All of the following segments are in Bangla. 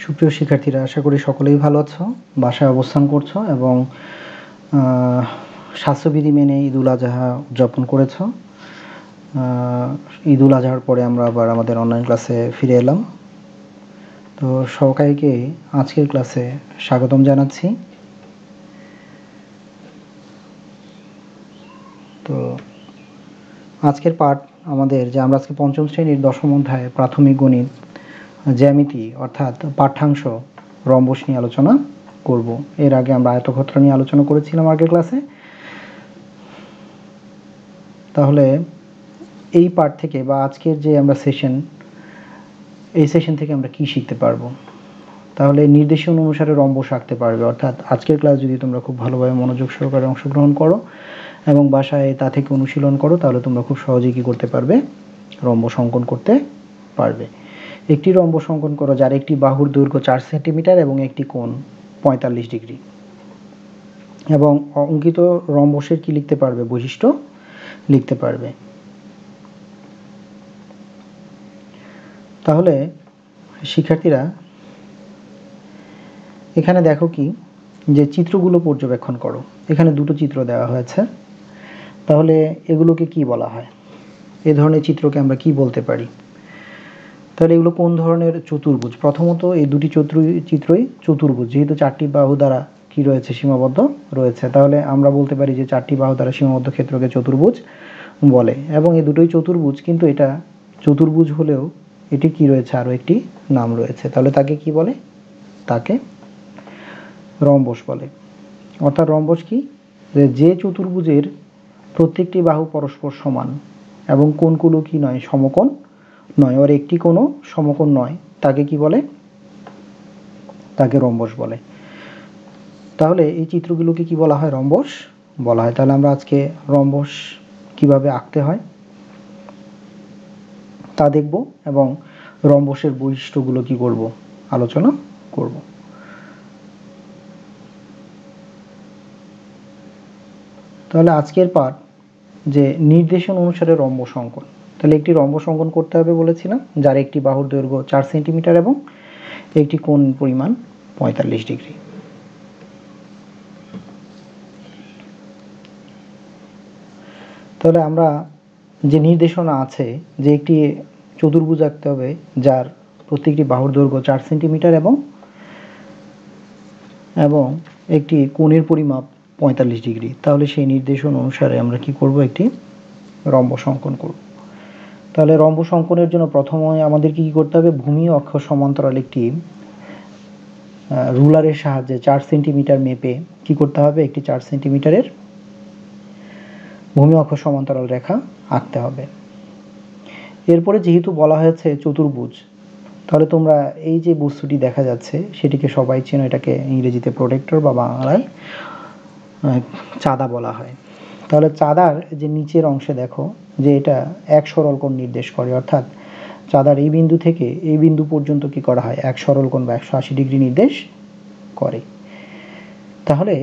সুপ্রিয় শিক্ষার্থীরা, আশা করি সকলেই ভালো আছো, বাসায় অবস্থান করছো এবং স্বাস্থ্যবিধি মেনে ঈদুল আজহা উদযাপন করেছো। ঈদুল আজহার পরে আমরা আবার আমাদের অনলাইন ক্লাসে ফিরে এলাম। তো সবাইকে আজকের ক্লাসে স্বাগতম জানাচ্ছি। তো আজকের পাঠ আমাদের যে আমরা আজকে পঞ্চম শ্রেণীর দশম অধ্যায় প্রাথমিক গণিত জ্যামিতি অর্থাৎ পাঠ্যাংশ রম্বস নিয়ে আলোচনা করব। এর আগে আমরা আয়তক্ষেত্র নিয়ে আলোচনা করেছিলাম আগের ক্লাসে। তাহলে এই পাঠ থেকে বা আজকের যে আমরা এই সেশন থেকে আমরা কি শিখতে পারবো? তাহলে নির্দেশনা অনুসারে রম্বস আঁকতে পারবে, অর্থাৎ আজকের ক্লাস যদি তোমরা খুব ভালোভাবে মনোযোগ সহকারে অংশগ্রহণ করো এবং বাসায় তা থেকে অনুশীলন করো, তাহলে তোমরা খুব সহজেই কি করতে পারবে? রম্বস অঙ্কন করতে পারবে। একটি রম্বস অঙ্কন করো যার একটি বাহুর দৈর্ঘ্য 4 সেন্টিমিটার এবং একটি কোণ 45 ডিগ্রি। এবং অঙ্কিত রম্বসের কি লিখতে পারবে? বৈশিষ্ট্য লিখতে পারবে। তাহলে শিক্ষার্থীরা এখানে দেখো কি যে চিত্রগুলো পর্যবেক্ষণ করো। এখানে দুটো চিত্র দেওয়া হয়েছে। তাহলে এগুলোকে কি বলা হয়? এ ধরনের চিত্রকে আমরা কি বলতে পারি? তাহলে এগুলো কোন ধরনের চতুর্ভুজ? প্রথমত এই দুটি চিত্রই চতুর্ভুজ, যেহেতু 4টি বাহু দ্বারা কি রয়েছে? সীমাবদ্ধ রয়েছে। তাহলে আমরা বলতে পারি যে 4টি বাহু দ্বারা সীমাবদ্ধ ক্ষেত্রকে চতুর্ভুজ বলে। এবং এই দুটোই চতুর্ভুজ, কিন্তু এটা চতুর্ভুজ হলেও এটি কি রয়েছে? আরও একটি নাম রয়েছে। তাহলে তাকে কি বলে? তাকে রম্বস বলে। অর্থাৎ রম্বস কি? যে চতুর্ভুজের প্রত্যেকটি বাহু পরস্পর সমান এবং কোণগুলো কি নয়? সমকোণ নয়, ওর একটি কোনো সমকোণ নয়, তাকে কি বলে? তাকে রম্বস বলে। তাহলে এই চিত্রগুলোকে কি বলা হয়? রম্বস বলা হয়। তাহলে আমরা আজকে রম্বস কিভাবে আঁকতে হয় তা দেখব এবং রম্বসের বৈশিষ্ট্যগুলো কি করব? আলোচনা করব। তাহলে আজকের পাঠ যে নির্দেশন অনুসারে রম্বস অঙ্কন। তাহলে একটি রম্বস অঙ্কন করতে হবে বলেছিলাম, যার একটি বাহুর দৈর্ঘ্য 4 সেন্টিমিটার এবং একটি কোণ পরিমাণ 45 ডিগ্রি। তাহলে আমরা যে নির্দেশনা আছে যে একটি চতুর্ভুজ আঁকতে হবে যার প্রত্যেকটি বাহুর দৈর্ঘ্য 4 সেন্টিমিটার এবং একটি কোণের পরিমাপ 45 ডিগ্রি। তাহলে সেই নির্দেশন অনুসারে আমরা কি করব? একটি রম্বস অঙ্কন করব। তাহলে রম্বস অঙ্কনের জন্য প্রথমে আমাদের কি করতে হবে? ভূমি অক্ষ সমান্তরাল একটি রুলারের সাহায্যে 4 সেন্টিমিটার মেপে কি করতে হবে? একটি 4 সেন্টিমিটারের ভূমি অক্ষ সমান্তরাল রেখা আঁকতে হবে। এরপরে যেহেতু বলা হয়েছে চতুর্ভুজ, তাহলে তোমরা এই যে বস্তুটি দেখা যাচ্ছে সেটিকে সবাই চেনো, এটাকে ইংরেজিতে প্রোটেক্টর বা বাংলায় চাঁদা বলা হয়। তাহলে চাঁদার যে নিচের অংশে দেখো যে এটা এক সরল কোণ নির্দেশ করে, অর্থাৎ চাঁদার এই বিন্দু থেকে এই বিন্দু পর্যন্ত কি করা হয়? এক সরল কোণ বা 180 ডিগ্রি নির্দেশ করে। তাহলে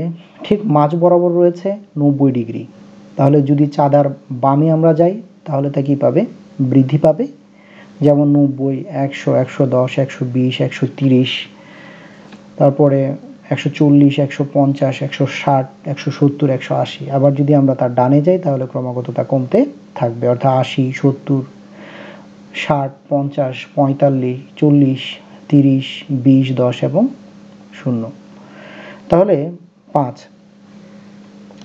ঠিক মাঝ বরাবর রয়েছে 90 ডিগ্রি। তাহলে যদি চাঁদার বামে আমরা যাই তাহলে তা কি পাবে? বৃদ্ধি পাবে। যেমন 90, 100, 110, 120, 130, তারপরে 140, 150, 160, 170, 180। আবার যদি আমরা তার ডানে যাই তাহলে ক্রমাগত তা কমতে থাকবে, অর্থাৎ 80, 70, 60, 50, 45, 40, 30, 20, 10 এবং 0। তাহলে 5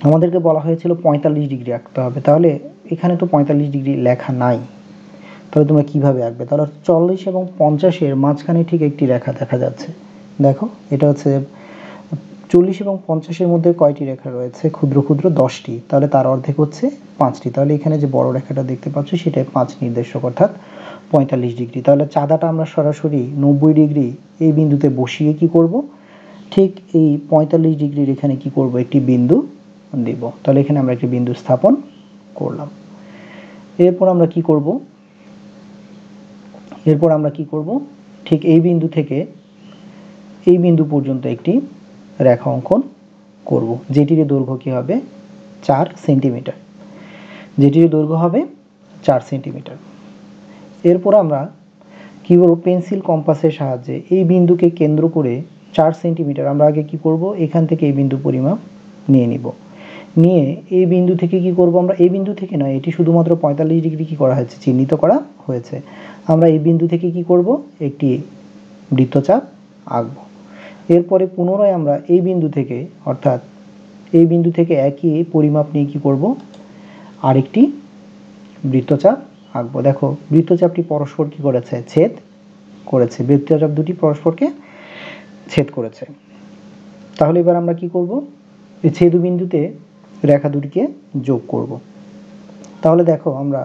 আমাদেরকে বলা হয়েছিল 45 ডিগ্রি আঁকতে হবে। তাহলে এখানে তো 45 ডিগ্রি লেখা নাই, তাহলে তোমরা কিভাবে আঁকবে? তাহলে 40 এবং 50-এর মাঝখানে ঠিক একটি রেখা দেখা যাচ্ছে। দেখো এটা হচ্ছে 40 এবং 50-এর মধ্যে কয়টি রেখা রয়েছে? ক্ষুদ্র ক্ষুদ্র 10টি। তাহলে তার অর্ধেক হচ্ছে 5টি। তাহলে এখানে যে বড় রেখাটা দেখতে পাচ্ছ সেটাই 5 নির্দেশক, অর্থাৎ 45 ডিগ্রি। তাহলে চাঁদাটা আমরা সরাসরি 90 ডিগ্রি এই বিন্দুতে বসিয়ে কি করব? ঠিক এই 45 ডিগ্রির এখানে কি করব? একটি বিন্দু দেব। তাহলে এখানে আমরা একটি বিন্দু স্থাপন করলাম। এরপর আমরা কি করব? ঠিক এই বিন্দু থেকে এই বিন্দু পর্যন্ত একটি রেখা অঙ্কন করব, যেটির দৈর্ঘ্য কি হবে? 4 সেন্টিমিটার। যেটির দৈর্ঘ্য হবে 4 সেন্টিমিটার। এরপর আমরা কি করব, পেন্সিল কম্পাসের সাহায্যে এই বিন্দুকে কেন্দ্র করে 4 সেন্টিমিটার আমরা আগে কি করব, এখান থেকে এই বিন্দু পরিমাপ নিয়ে নিব। নিয়ে এই বিন্দু থেকে কি করব, আমরা এই বিন্দু থেকে নয়, এটি শুধুমাত্র 45 ডিগ্রি কি করা হয়েছে, চিহ্নিত করা হয়েছে। আমরা এই বিন্দু থেকে কি করব, একটি বৃত্তচাপ আঁকব। এরপরে পুনরায় আমরা এই বিন্দু থেকে, অর্থাৎ এই বিন্দু থেকে একই পরিমাপ নিয়ে কি করব, আরেকটি বৃত্তচাপ আঁকবো। দেখো বৃত্তচাপটি পরস্পর কি করেছে, ছেদ করেছে। বৃত্তচাপ দুটি পরস্পরকে ছেদ করেছে। তাহলে এবার আমরা কি করব, এই ছেদু বিন্দুতে রেখা দুটিকে যোগ করব। তাহলে দেখো আমরা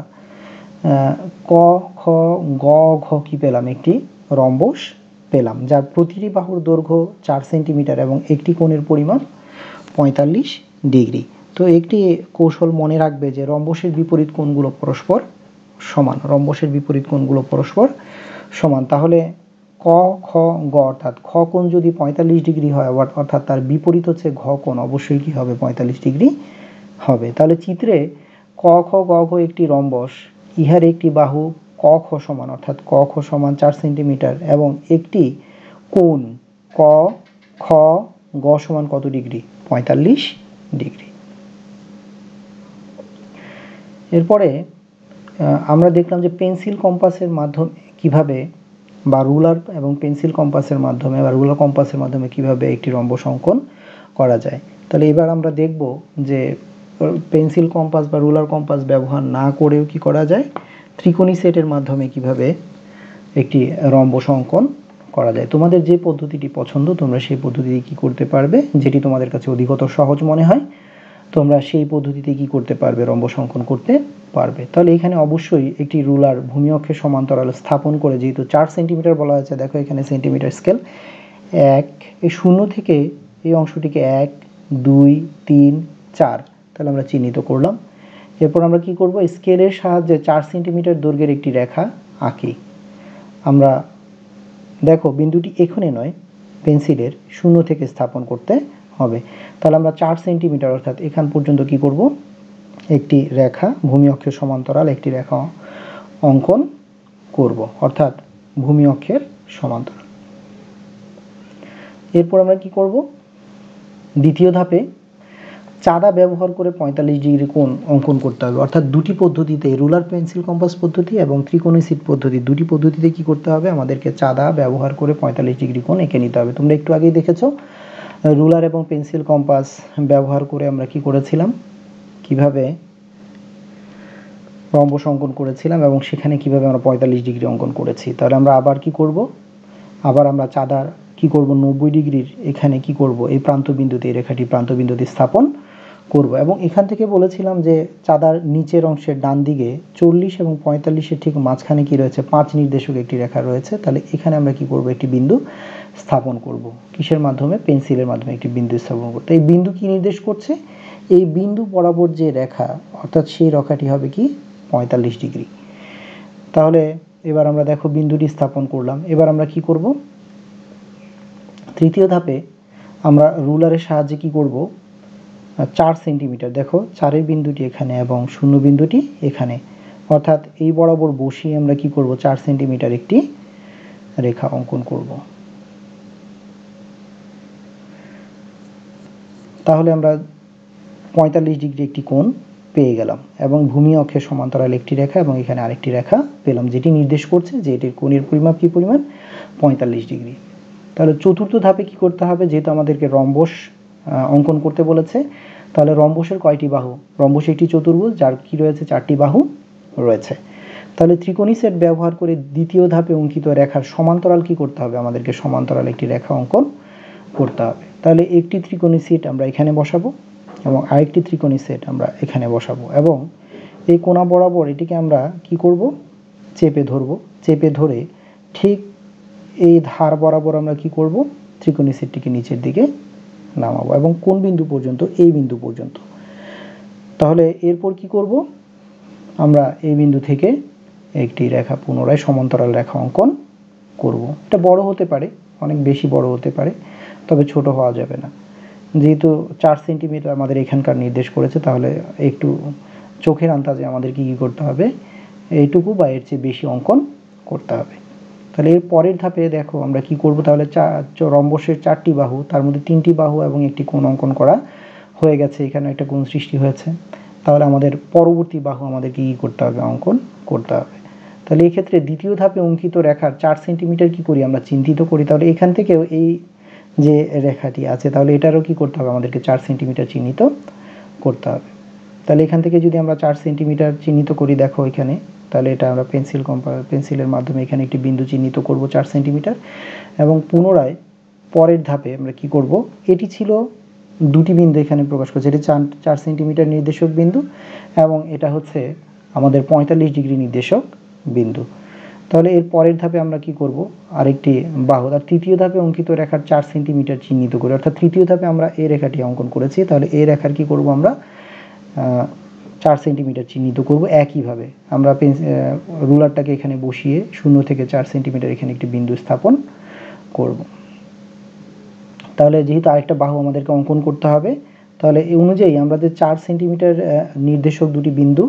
ক খ গ ঘ কি পেলাম, একটি রম্বস পেলাম, যার প্রতিটি বাহুর দৈর্ঘ্য 4 সেন্টিমিটার এবং একটি কোণের পরিমাণ 45 ডিগ্রি। তো একটি কৌশল মনে রাখবে যে রম্বসের বিপরীত কোণগুলো পরস্পর সমান, রম্বসের বিপরীত কোণগুলো পরস্পর সমান। তাহলে ক খ গ অর্থাৎ খ কোণ যদি 45 ডিগ্রি হয়, অর্থাৎ তার বিপরীত হচ্ছে ঘ কোণ, অবশ্যই কি হবে, 45 ডিগ্রি হবে। তাহলে চিত্রে ক খ গ ঘ একটি রম্বস, ইহার একটি বাহু ক খ সমান, অর্থাৎ ক খ সমান 4 সেন্টিমিটার এবং একটি কোণ ক খ গ সমান কত ডিগ্রি, 45 ডিগ্রি। এরপরে আমরা দেখলাম যে পেন্সিল কম্পাসের মাধ্যমে কিভাবে, বা রুলার এবং পেন্সিল কম্পাসের মাধ্যমে বা রুলার কম্পাসের মাধ্যমে কিভাবে একটি রম্বস অঙ্কন করা যায়। তাহলে এবার আমরা দেখব যে পেন্সিল কম্পাস বা রুলার কম্পাস ব্যবহার না করেও কি করা যায়, ত্রিকোণী সেটের মাধ্যমে কিভাবে একটি রম্বস অঙ্কন করা যায়। তোমাদের যে পদ্ধতিটি পছন্দ তোমরা সেই পদ্ধতিতে কি করতে পারবে, যেটি তোমাদের কাছে অধিকতর সহজ মনে হয় তোমরা সেই পদ্ধতিতে কি করতে পারবে, রম্বস অঙ্কন করতে পারবে। তাহলে এখানে অবশ্যই একটি রুলার ভূমি অক্ষের সমান্তরাল স্থাপন করে, যেহেতু 4 সেন্টিমিটার বলা হয়েছে, দেখো এখানে সেন্টিমিটার স্কেল 1, এই শূন্য থেকে এই অংশটিকে 1 2 3 4, তাহলে আমরা চিহ্নিত করলাম। এরপর আমরা কি করব, স্কেলের সাহায্যে 4 সেন্টিমিটার দৈর্ঘ্যের একটি রেখা আঁকি। আমরা দেখো বিন্দুটি এখানে নয়, পেন্সিলের শূন্য থেকে স্থাপন করতে হবে। তাহলে আমরা 4 সেন্টিমিটার অর্থাৎ এখান পর্যন্ত কি করব, একটি রেখা ভূমি অক্ষের সমান্তরাল একটি রেখা অঙ্কন করব, অর্থাৎ ভূমি অক্ষের সমান্তরাল। এরপর আমরা কি করব, দ্বিতীয় ধাপে চাঁদা ব্যবহার করে 45 ডিগ্রি কোণ অঙ্কন করতে হবে। অর্থাৎ দুটি পদ্ধতিতে, রুলার পেন্সিল কম্পাস পদ্ধতি এবং ত্রিকোণী সিট পদ্ধতি, দুটি পদ্ধতিতে কি করতে হবে, আমাদেরকে চাঁদা ব্যবহার করে 45 ডিগ্রি কোণ এঁকে নিতে হবে। তোমরা একটু আগেই দেখেছো রুলার এবং পেন্সিল কম্পাস ব্যবহার করে আমরা কি করেছিলাম, কিভাবে রম্বস অঙ্কন করেছিলাম এবং সেখানে কিভাবে আমরা 45 ডিগ্রি অঙ্কন করেছি। তাহলে আমরা আবার কি করব, আবার আমরা চাঁদার কি করব, 90 ডিগ্রির এখানে কি করব, এই প্রান্তবিন্দুতে, এই রেখাটি প্রান্তবিন্দুতে স্থাপন করব। এবং এখান থেকে বলেছিলাম যে চাঁদার নিচের অংশের ডান দিকে 40 এবং 45-এর ঠিক মাঝখানে কি রয়েছে, 5 নির্দেশক একটি রেখা রয়েছে। তাহলে এখানে আমরা কি করব, একটি বিন্দু স্থাপন করব। কিসের মাধ্যমে, পেন্সিলের মাধ্যমে একটি বিন্দু স্থাপন করতে। এই বিন্দু কি নির্দেশ করছে, এই বিন্দু বরাবর যে রেখা, অর্থাৎ সেই রেখাটি হবে কি 45 ডিগ্রি। তাহলে এবার আমরা দেখো বিন্দুটি স্থাপন করলাম। এবার আমরা কি করব, তৃতীয় ধাপে আমরা রুলারের সাহায্যে কি করব, 4 সেন্টিমিটার, দেখো 4-এর বিন্দুটি এখানে এবং শূন্য বিন্দুটি এখানে, অর্থাৎ এই বরাবর বসিয়ে আমরা কি করব, 4 সেন্টিমিটার একটি রেখা অঙ্কন করব। তাহলে আমরা 45 ডিগ্রি একটি কোণ পেয়ে গেলাম এবং ভূমি অক্ষের সমান্তরাল একটি রেখা এবং এখানে আরেকটি রেখা পেলাম, যেটি নির্দেশ করছে যে এটির কোণের পরিমাপ কি পরিমাণ, 45 ডিগ্রি। তাহলে চতুর্থ ধাপে কি করতে হবে, যেহেতু আমাদেরকে রম্বস অঙ্কন করতে বলেছে, তাহলে রম্বসের কয়টি বাহু, রম্বস একটি চতুর্ভুজ যার কি রয়েছে, 4টি বাহু রয়েছে। তাহলে ত্রিকোণী সেট ব্যবহার করে দ্বিতীয় ধাপে অঙ্কিত রেখার সমান্তরাল কি করতে হবে, আমাদেরকে সমান্তরাল একটি রেখা অঙ্কন করতে হবে। তাহলে একটি ত্রিকোণী সেট আমরা এখানে বসাবো এবং আরেকটি ত্রিকোণী সেট আমরা এখানে বসাবো এবং এই কোণা বরাবর এটিকে আমরা কি করব, চেপে ধরব। চেপে ধরে ঠিক এই ধার বরাবর আমরা কি করব, ত্রিকোণী সেটটিকে নিচের দিকে নামাবো এবং কোন বিন্দু পর্যন্ত, এই বিন্দু পর্যন্ত। তাহলে এরপর কি করব, আমরা এই বিন্দু থেকে একটি রেখা পুনরায় সমান্তরাল রেখা অঙ্কন করব। এটা বড় হতে পারে, অনেক বেশি বড় হতে পারে, তবে ছোট হওয়া যাবে না। যেহেতু 4 সেন্টিমিটার আমাদের এখানকার নির্দেশ করেছে, তাহলে একটু চোখের আন্দাজে আমাদের কি করতে হবে, এইটুকু বা এর চেয়ে বেশি অঙ্কন করতে হবে। তাহলে এর পরের ধাপে দেখো আমরা কি করব, তাহলে রম্বসের 4টি বাহু, তার মধ্যে 3টি বাহু এবং একটি কোণ অঙ্কন করা হয়ে গেছে, এখানে একটা কোণ সৃষ্টি হয়েছে। তাহলে আমাদের পরবর্তী বাহু আমাদেরকে কি করতে হবে, অঙ্কন করতে হবে। তাহলে এই ক্ষেত্রে দ্বিতীয় ধাপে অঙ্কিত রেখার 4 সেন্টিমিটার কি করি আমরা চিহ্নিত করি। তাহলে এখান থেকেও এই যে রেখাটি আছে, তাহলে এটারও কি করতে হবে, আমাদেরকে 4 সেন্টিমিটার চিহ্নিত করতে হবে। তাহলে এখান থেকে যদি আমরা 4 সেন্টিমিটার চিহ্নিত করি, দেখো এখানে, তাহলে এটা আমরা পেন্সিলের মাধ্যমে এখানে একটি বিন্দু চিহ্নিত করব 4 সেন্টিমিটার, এবং পুনরায় পরের ধাপে আমরা কি করব, এটি ছিল দুটি বিন্দু এখানে প্রকাশ করছে, এটি 4 সেন্টিমিটার নির্দেশক বিন্দু এবং এটা হচ্ছে আমাদের 45 ডিগ্রি নির্দেশক বিন্দু। তাহলে এর পরের ধাপে আমরা কি করব, আরেকটি বাহু, আর তৃতীয় ধাপে অঙ্কিত রেখার 4 সেন্টিমিটার চিহ্নিত করি, অর্থাৎ তৃতীয় ধাপে আমরা এই রেখাটি অঙ্কন করেছি, তাহলে এই রেখার কি করব আমরা 4 সেন্টিমিটার চিহ্নিত করব। একইভাবে আমরা রুলারটাকে এখানে বসিয়ে 0 থেকে 4 সেন্টিমিটার এখানে একটি বিন্দু স্থাপন করব। তাহলে যেহেতু আরেকটা বাহু আমাদেরকে অঙ্কন করতে হবে, তাহলে এই অনুযায়ী আমাদের 4 সেন্টিমিটার নির্দেশক দুটি বিন্দু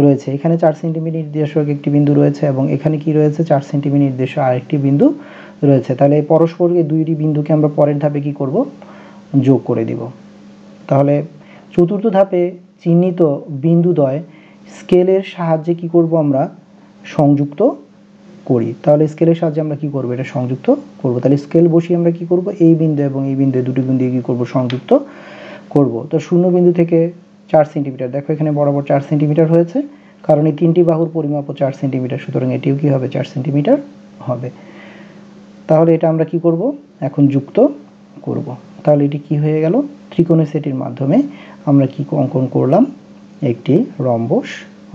রয়েছে, এখানে 4 সেন্টিমিটার নির্দেশক একটি বিন্দু রয়েছে এবং এখানে কি রয়েছে, 4 সেন্টিমিটার নির্দেশক আরেকটি বিন্দু রয়েছে। তাহলে পরস্পর এই দুইটি বিন্দুকে আমরা পরের ধাপে কি করব, যোগ করে দিব। তাহলে চতুর্থ ধাপে চিহ্নিত বিন্দুদ্বয় স্কেলের সাহায্যে কি করব, আমরা সংযুক্ত করি। তাহলে স্কেলের সাহায্যে আমরা কি করব, এটা সংযুক্ত করব। তাহলে স্কেল বসিয়ে আমরা কি করব, এই বিন্দু এবং এই বিন্দু, দুটি বিন্দু কি করব, সংযুক্ত করব। তো শূন্য বিন্দু থেকে 4 সেন্টিমিটার, দেখো এখানে বরাবর 4 সেন্টিমিটার হয়েছে, কারণ এই তিনটি বাহুর পরিমাপও 4 সেন্টিমিটার, সুতরাং এটিও কি হবে, 4 সেন্টিমিটার হবে। তাহলে এটা আমরা কি করব, এখন যুক্ত করব। তাহলে এটি কি হয়ে গেল, ত্রিকোণের সেটির মাধ্যমে আমরা কি অঙ্কন করলাম, একটি রম্বস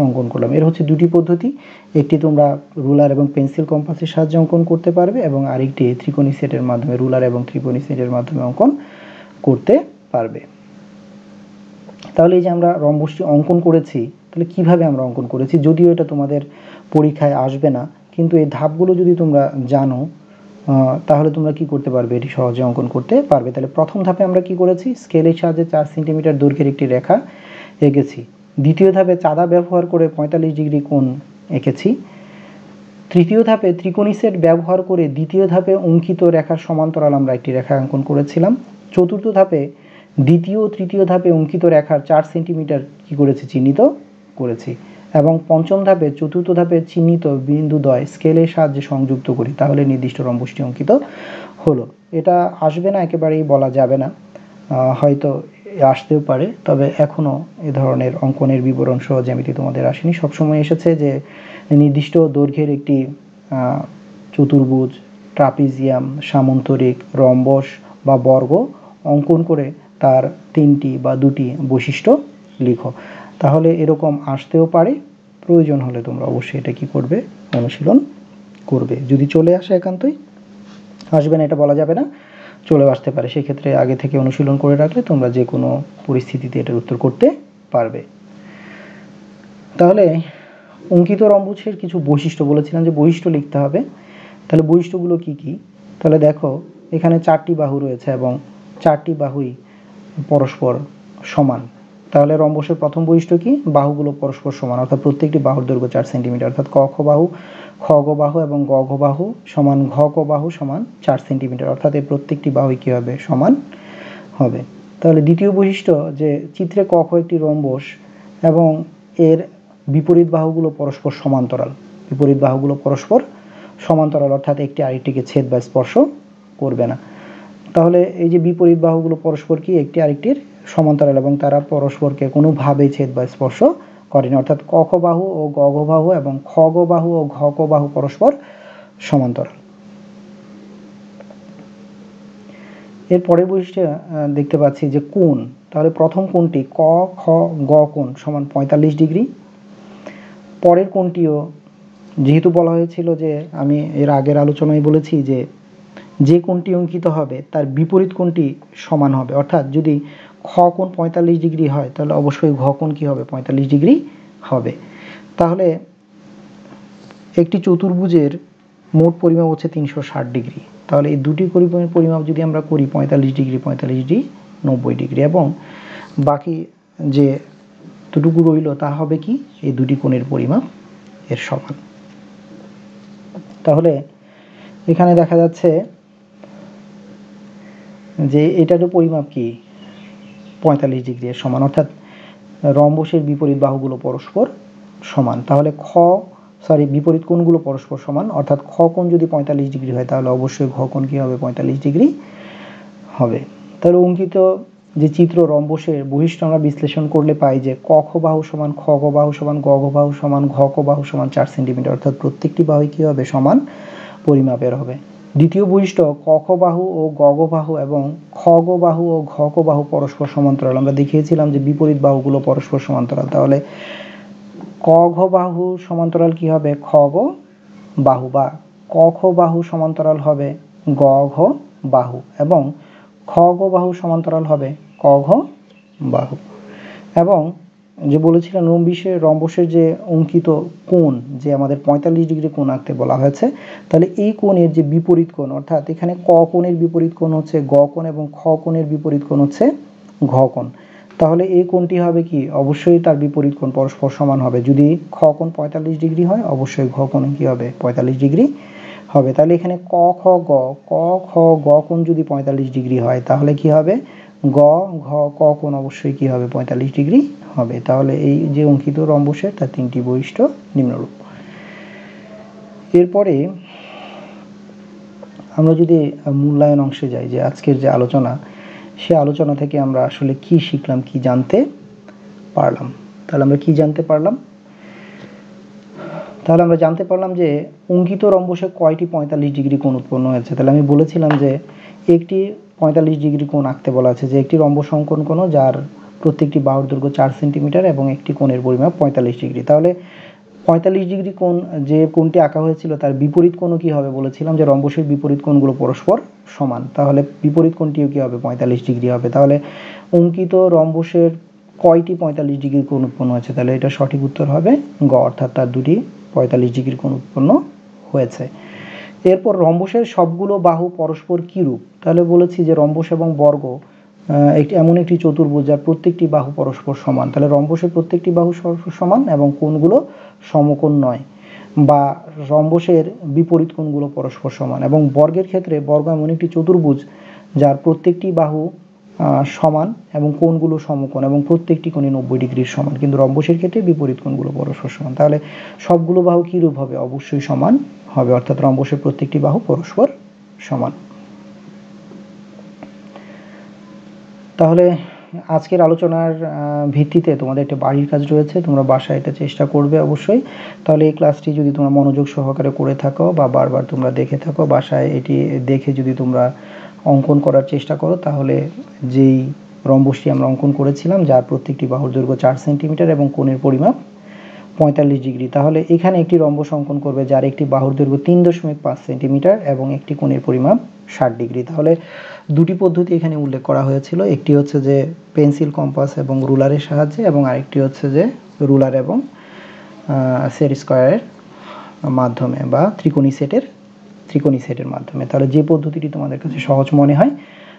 অঙ্কন করলাম। এর হচ্ছে দুটি পদ্ধতি, একটি তোমরা রুলার এবং পেন্সিল কম্পাসের সাহায্যে অঙ্কন করতে পারবে এবং আরেকটি ত্রিকোণী সেটের মাধ্যমে, রুলার এবং ত্রিকোণী সেটের মাধ্যমে অঙ্কন করতে পারবে। তাহলে এই যে আমরা রম্বসটি অঙ্কন করেছি, তাহলে কিভাবে আমরা অঙ্কন করেছি, যদিও এটা তোমাদের পরীক্ষায় আসবে না, কিন্তু এই ধাপগুলো যদি তোমরা জানো তাহলে তোমরা কি করতে পারবে, এটি সহজে অঙ্কন করতে পারবে। তাহলে প্রথম ধাপে আমরা কি করেছি, স্কেলের সাহায্যে 4 সেন্টিমিটার দৈর্ঘ্যের একটি রেখা এঁকেছি। দ্বিতীয় ধাপে চাঁদা ব্যবহার করে 45 ডিগ্রি কোণ এঁকেছি। তৃতীয় ধাপে ত্রিকোণী সেট ব্যবহার করে দ্বিতীয় ধাপে অঙ্কিত রেখার সমান্তরাল আমরা একটি রেখা অঙ্কন করেছিলাম। চতুর্থ ধাপে দ্বিতীয় ও তৃতীয় ধাপে অঙ্কিত রেখার 4 সেন্টিমিটার কি করেছি, চিহ্নিত করেছি। এবং পঞ্চম ধাপে চতুর্থ ধাপে চিহ্নিত বিন্দুদ্বয় স্কেলের সাহায্যে সংযুক্ত করি, তাহলে নির্দিষ্ট রম্বসটি অঙ্কিত হলো। এটা আসবে না একেবারেই বলা যাবে না, হয়তো আসতেও পারে, তবে এখনও এ ধরনের অঙ্কনের বিবরণ সহ জ্যামিতি তোমাদের আসেনি। সবসময় এসেছে যে নির্দিষ্ট দৈর্ঘ্যের একটি চতুর্ভুজ, ট্রাপিজিয়াম, সামন্তরিক, রম্বস বা বর্গ অঙ্কন করে তার 3টি বা 2টি বৈশিষ্ট্য লিখো। তাহলে এরকম আসতেও পারে, প্রয়োজন হলে তোমরা অবশ্যই এটা কি করবে, অনুশীলন করবে। যদি চলে আসে একান্তই, আসবে না এটা বলা যাবে না, চলেও আসতে পারে, সেক্ষেত্রে আগে থেকে অনুশীলন করে রাখলে তোমরা যে কোনো পরিস্থিতিতে এটার উত্তর করতে পারবে। তাহলে অঙ্কিত রম্বসের কিছু বৈশিষ্ট্য বলেছিলাম যে বৈশিষ্ট্য লিখতে হবে। তাহলে বৈশিষ্ট্যগুলো কি কি, তাহলে দেখো এখানে 4টি বাহু রয়েছে এবং 4টি বাহুই পরস্পর সমান। তাহলে রম্বসের প্রথম বৈশিষ্ট্য কি, বাহুগুলো পরস্পর সমান, অর্থাৎ প্রত্যেকটি বাহুর দৈর্ঘ্য 4 সেন্টিমিটার, অর্থাৎ ক খ বাহু, খ গ বাহু এবং গ ঘ বাহু সমান, ঘ ক বাহু সমান 4 সেন্টিমিটার, অর্থাৎ এই প্রত্যেকটি বাহুই কী হবে, সমান হবে। তাহলে দ্বিতীয় বৈশিষ্ট্য যে চিত্রে ক খ একটি রম্বস এবং এর বিপরীত বাহুগুলো পরস্পর সমান্তরাল, বিপরীত বাহুগুলো পরস্পর সমান্তরাল, অর্থাৎ একটি আরেকটিকে ছেদ বা স্পর্শ করবে না। তাহলে এই যে বিপরীত বাহুগুলো পরস্পর কি একটি আরেকটির সমান্তরাল এবং তারা পরস্পরকে কোনোভাবেই ছেদ বা স্পর্শ করে না, অর্থাৎ ক খ বাহু ও গ ঘ বাহু এবং খ গ বাহু ও ঘ ক বাহু পরস্পর সমান্তরাল। এর পরের বৈশিষ্ট্য দেখতে পাচ্ছি যে কোণ, তাহলে প্রথম কোণটি ক খ গ কোণ সমান 45 ডিগ্রি। পরের কোণটিও যেহেতু বলা হয়েছিল যে, আমি এর আগের আলোচনায় বলেছি যে যে কোণটি অঙ্কিত হবে তার বিপরীত কোণটি সমান হবে, অর্থাৎ যদি খ কোণ 45 ডিগ্রি হয় তাহলে অবশ্যই ঘ কোণ কী হবে, 45 ডিগ্রি হবে। তাহলে একটি চতুর্ভুজের মোট পরিমাপ হচ্ছে 360 ডিগ্রি, তাহলে এই দুটি পরিমাপ যদি আমরা করি 45 ডিগ্রি 45 ডিগ্রি 90 ডিগ্রি, এবং বাকি যে দুটুকু রইল তা হবে কি, এই দুটি কোণের পরিমাপ এর সমান। তাহলে এখানে দেখা যাচ্ছে যে এটারও পরিমাপ কি 45 ডিগ্রি এর সমান, অর্থাৎ রম্বসের বিপরীত বাহুগুলো পরস্পর সমান। তাহলে বিপরীত কোণগুলো পরস্পর সমান, অর্থাৎ খ কোণ যদি 45 ডিগ্রি হয় তাহলে অবশ্যই ঘ কোণ কি হবে 45 ডিগ্রি হবে। তাহলে অঙ্কিত যে চিত্র রম্বসের বহিষ্ঠ আমরা বিশ্লেষণ করলে পাই যে ক খ বাহু সমান খ গ বাহু সমান গ ঘ বাহু সমান ঘ ক বাহু সমান 4 সেন্টিমিটার, অর্থাৎ প্রত্যেকটি বাহু কি হবে সমান পরিমাপের হবে। দ্বিতীয় বৈশিষ্ট্য ক খ বাহু ও গ ঘ বাহু এবং খ গ বাহু ও ঘ ক বাহু পরস্পর সমান্তরাল। আমরা দেখিয়েছিলাম যে বিপরীত বাহুগুলো পরস্পর সমান্তরাল, তাহলে ক ঘ বাহু সমান্তরাল কি হবে খ গ বাহু, বা ক খ বাহু সমান্তরাল হবে গ ঘ বাহু, এবং খ গ বাহু সমান্তরাল হবে ক ঘ বাহু। এবং যে বলেছিলেন রম্বসের যে অঙ্কিত কোণ, যে আমাদের 45 ডিগ্রি কোণ আঁকতে বলা হয়েছে, তাহলে এই কোণের যে বিপরীত কোণ, অর্থাৎ এখানে ক কোণের বিপরীত কোণ হচ্ছে গ কোণ এবং খ কোণের বিপরীত কোণ হচ্ছে ঘ কোণ। তাহলে এই কোণটি হবে কি অবশ্যই তার বিপরীত কোণ পরস্পর সমান হবে। যদি খ কোণ 45 ডিগ্রি হয় অবশ্যই ঘ কোণ কি হবে 45 ডিগ্রি হবে। তাহলে এখানে ক খ গ কোণ যদি 45 ডিগ্রি হয় তাহলে কি হবে গ ঘ ক কোণ অবশ্যই কি হবে 45 ডিগ্রি হবে। তাহলে এই যে অঙ্কিত রম্বসের তার তিনটি বৈশিষ্ট্য নিম্নরূপ। এরপরে আমরা যদি মূল্যায়ন অংশে যাই, যে আজকের যে আলোচনা, সে আলোচনা থেকে আমরা আসলে কি শিখলাম, কি জানতে পারলাম। তাহলে আমরা কি জানতে পারলাম? তাহলে আমরা জানতে পারলাম যে অঙ্কিত রম্বসে কয়টি 45 ডিগ্রি কোণ উৎপন্ন হয়েছে। তাহলে আমি বলেছিলাম যে একটি 45 ডিগ্রি কোণ আঁকতে বলা আছে, যে একটি রম্বস অঙ্কন করো যার প্রত্যেকটি বাহুর দৈর্ঘ্য 4 সেন্টিমিটার এবং একটি কোণের পরিমাপ 45 ডিগ্রি। তাহলে 45 ডিগ্রি কোণ যে কোণটি আঁকা হয়েছিল তার বিপরীত কোণও কি হবে বলেছিলাম যে রম্বসের বিপরীত কোণগুলো পরস্পর সমান, তাহলে বিপরীত কোণটিও কি হবে 45 ডিগ্রি হবে। তাহলে অঙ্কিত রম্বসের কয়টি 45 ডিগ্রি কোণ উৎপন্ন হয়েছে? তাহলে এটা সঠিক উত্তর হবে গ, অর্থাৎ তার দুটি 45 ডিগ্রি কোণ উৎপন্ন হয়েছে। এরপর রম্বসের সবগুলো বাহু পরস্পর কিরূপ? তাহলে বলেছি যে রম্বস এবং বর্গ এমন একটি চতুর্ভুজ যার প্রত্যেকটি বাহু পরস্পর সমান। তাহলে রম্বসের প্রত্যেকটি বাহু সমান এবং কোণগুলো সমকোণ নয়, বা রম্বসের বিপরীত কোণগুলো পরস্পর সমান। এবং বর্গের ক্ষেত্রে বর্গ এমন একটি চতুর্ভুজ যার প্রত্যেকটি বাহু সমান এবং কোণগুলো সমকোণ এবং প্রত্যেকটি কোণে 90 ডিগ্রির সমান, কিন্তু রম্বসের ক্ষেত্রে বিপরীত কোণগুলো পরস্পর সমান। তাহলে সবগুলো বাহু কিরূপ হবে? অবশ্যই সমান হবে, অর্থাৎ রম্বসের প্রত্যেকটি বাহু পরস্পর সমান। তাহলে আজকের আলোচনার ভিত্তিতে তোমাদের একটা বাড়ির কাজ রয়েছে, তোমরা বাসায় এটা চেষ্টা করবে অবশ্যই। তাহলে এই ক্লাসটি যদি তোমরা মনোযোগ সহকারে করে থাকো বা বারবার তোমরা দেখে থাকো, বাসায় এটি দেখে যদি তোমরা অঙ্কন করার চেষ্টা করো, তাহলে যেই রম্বসটি আমরা অঙ্কন করেছিলাম যার প্রত্যেকটি বাহুর দৈর্ঘ্য 4 সেন্টিমিটার এবং কোণের পরিমাপ 45 ডিগ্রি, তাহলে এখানে একটি রম্বস অঙ্কন করবে যার একটি বাহুর দৈর্ঘ্য 3.5 সেন্টিমিটার এবং একটি কোণের পরিমাপ 60 ডিগ্রি। তাহলে দুটি পদ্ধতি এখানে উল্লেখ করা হয়েছিল, একটি হচ্ছে যে পেন্সিল, কম্পাস এবং রুলারের সাহায্যে, এবং আরেকটি হচ্ছে যে রুলার এবং সেট স্কোয়ারের মাধ্যমে বা ত্রিকোণী সেটের মাধ্যমে। তাহলে যে পদ্ধতিটি তোমাদের কাছে সহজ মনে হয়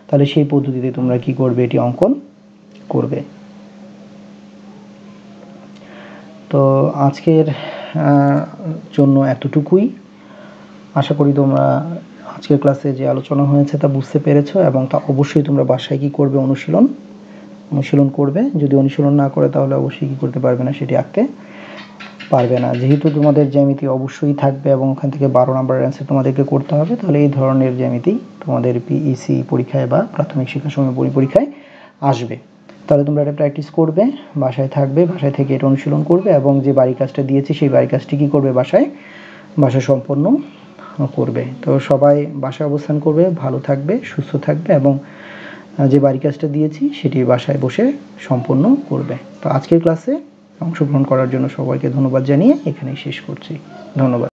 তাহলে সেই পদ্ধতিতে তোমরা কি করবে, এটি অঙ্কন করবে। তো আজকের জন্য এতটুকুই। আশা করি তোমরা আজকের ক্লাসে যে আলোচনা হয়েছে তা বুঝতে পেরেছো, এবং তা অবশ্যই তোমরা বাসায় কি করবে, অনুশীলন করবে। যদি অনুশীলন না করে তাহলে অবশ্যই কি করতে পারবে না, সেটি আঁকতে পারবে না। যেহেতু তোমাদের জ্যামিতি অবশ্যই থাকবে এবং ওখান থেকে 12 নম্বরের অ্যান্সার তোমাদেরকে করতে হবে, তাহলে এই ধরনের জ্যামিতি তোমাদের পিইসি পরীক্ষায় বা প্রাথমিক শিক্ষা সময় পরীক্ষায় আসবে। তাহলে তোমরা এটা প্র্যাকটিস করবে, বাসায় থাকবে, বাসায় থেকে এটা অনুশীলন করবে, এবং যে বাড়ি কাজটা দিয়েছি সেই বাড়ি কাজটি কি করবে, বাসায় সম্পন্ন করবে। তো সবাই বাসায় অবস্থান করবে, ভালো থাকবে, সুস্থ থাকবে, এবং যে বাড়ি কাজটা দিয়েছি সেটি বাসায় বসে সম্পন্ন করবে। তো আজকের ক্লাসে অংশগ্রহণ করার জন্য সবাইকে ধন্যবাদ জানিয়ে এখানেই শেষ করছি। ধন্যবাদ।